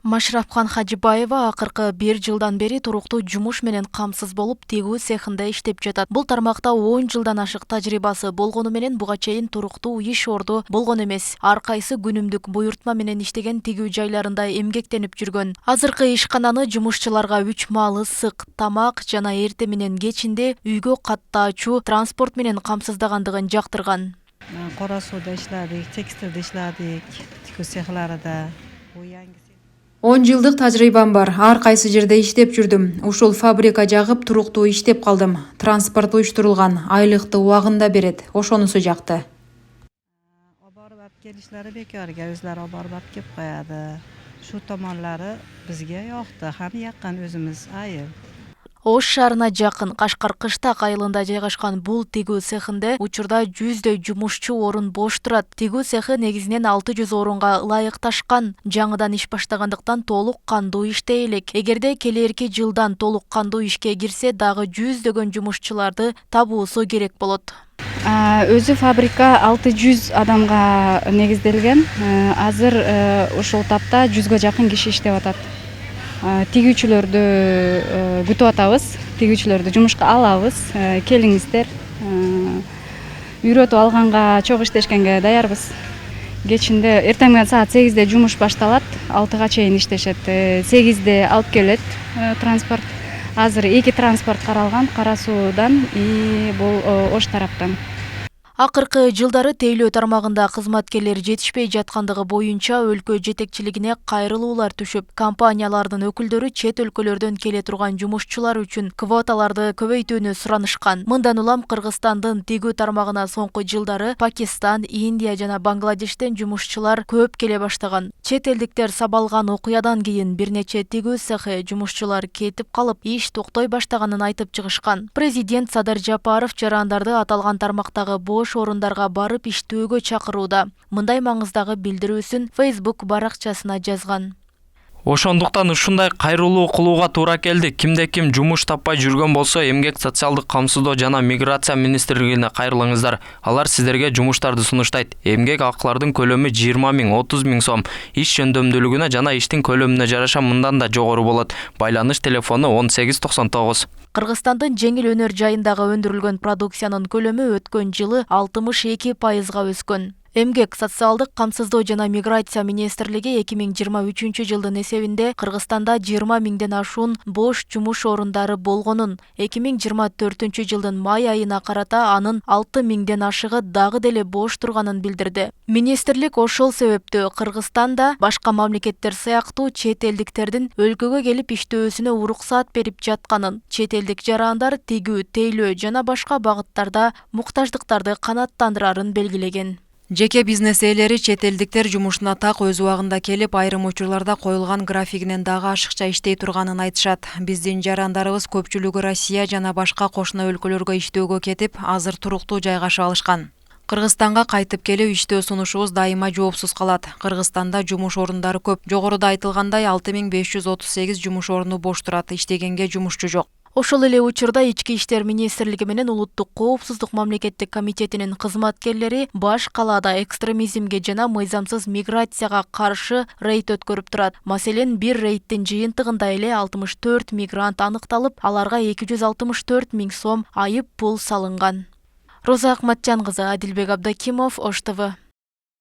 Машрафкан Хажибаева акыркы 1 жылдан бери туруктуу жумуш менен камсыз болуп, тегүү цехинде иштеп жатат. Бул тармакта 10 жылдан ашык тажрыйбасы болгону менен буга чейин туруктуу иш орду болгон эмес. Ар кайсы күнүмдүк буйртма менен иштеген тегүү жайларында эмгектенип жүргөн. Азыркы ишкананы жумушчуларга 3 маал ысык тамак жана эртең менен кечинде үйгө каттаачу транспорт менен камсыздагандыгын жактырган. Кора сууда иштедик, текстилде иштедик, тикүү цехларында. 10 жылдык тажрыйбам бар. Ар кайсы жерде иштеп жүрдүм. Ушул фабрика жагып туруктуу иштеп калдым. Транспорт уюштурулган, айлыкты убагында берет. Ошонусу жакты. Оборуп алып келишлери бекорго өзлөрү оборуп алып кеп коёду. Шу томонлору бизге жокты. Хам жаккан өзүбүз айыл. Ош шаарына жакын Кашкар Кыштак айылында жайгашкан бул тегүү цехинде учурда 100дөй жумушчу орун бош турат. Тегүү цехи негизинен 600 орунга ылайыкташкан. Жаңыдан иш баштагандыктан толук кандуу иштей элек. Эгерде келерки жылдан толук кандуу ишке кирсе, дагы 100дөгөн жумушчуларды табуусу керек болот. Өзү фабрика 600 адамга негизделген. Азыр ушул тапта 100гө жакын киши иштеп атат. Тегүүчүлөрдү күтүп атабыз, тегүүчүлөрдү жумушка алабыз, келиңиздер. Үйрөтүп алганга, чогуу иштешкенге даярбыз. Кечинде эртең менен саат 8де жумуш башталат, 6га чейин иштешет. 8де алып келет транспорт. Азыр 2 транспорт каралган, Кара Суудан и бул Ош тараптан. Акыркы жылдары тейлөө тармагында кызматкерлер жетишпей жаткандыгы боюнча өлкө жетекчилигине кайрылуулар түшүп, компаниялардын өкүлдөрү чет өлкөлөрдөн келе турган жумушчулар үчүн квоталарды көбөйтүүнү суранышкан. Мындан улам Кыргызстандын тегүү тармагына соңку жылдары Пакистан, Индия жана Бангладештен жумушчулар көп келе баштаган. Чет элдиктер сабалган окуядан кийин бир нече тегүү цехи жумушчулар кетип калып, иш токтой баштаганын айтып чыгышкан. Президент Садыр Жапаров жарандарды аталган тармактагы бош орундарга барып иштөөгө чакырууда. Мындай маңыздагы билдирүүсүн Facebook баракчасына жазган. Ошондуктан ушундай кайрылуу кылууга туура келди. Кимде-ким жумуш таппай жүргөн болсо, Эмгек социалдык камсыздоо жана миграция министрлигине кайрылыңыздар. Алар сиздерге жумуштарды сунуштайт. Эмгек акылардын көлөмү 20 000, 30 000 сом. Иш жөндөмдүүлүгүнө жана иштин көлөмүнө жараша мындан да жогору болот. Байланыш телефону 1899. Кыргызстандын жеңил өнөр жайындагы өндүрүлгөн продукциянын көлөмү өткөн жылы 62%га өскөн. Эмгек социалдык камсыздоо жана миграция министрлиги 2023 жылдын эсебинде Кыргызстанда 20 000ден ашуун бош жумуш орундары болгонун, 2024 жылдын май айына карата анын 6 000ден ашыгы дагы деле бош турганын билдирди. Министрлик ошол себептүү Кыргызстанда башка мамлекеттер сыяктуу чет элдиктердин өлкөгө келип иштөөсүнө уруксаат берип жатканын, чет элдик жарандар тегүү, тейлөө жана башка багыттарда муктаждыктарды канааттандырарын белгилеген. Жеке бизнес ээлери чет элдиктер жумушуна так өз убагында келип, айрым учурларда коюлган графигинен дагы ашыкча иштей турганын айтышат. Биздин жарандарыбыз көпчүлүгү Россия жана башка кошуна өлкөлөргө иштөөгө кетип, азыр туруктуу жайгашып алышкан. Кыргызстанга кайтып келип иштөө сунушубуз дайыма жоопсуз калат. Кыргызстанда жумуш орундары көп. Жогоруда айтылгандай 6538 жумуш орunu бош турат, иштегенге жумушчу жок. Ошол эле учурда Ички иштер министрлиги менен Улуттук коопсуздук мамлекеттик комитетинин кызматкерлери баш калаада экстремизмге жана мыйзамсыз миграцияга каршы рейд өткөрүп турат. Маселен, бир рейдтин жыйынтыгында эле 64 мигрант аныкталып, аларга 264 000 сом айып пул салынган. Роза Акматжан кызы, Адилбек Абдакимов, Ош ТВ.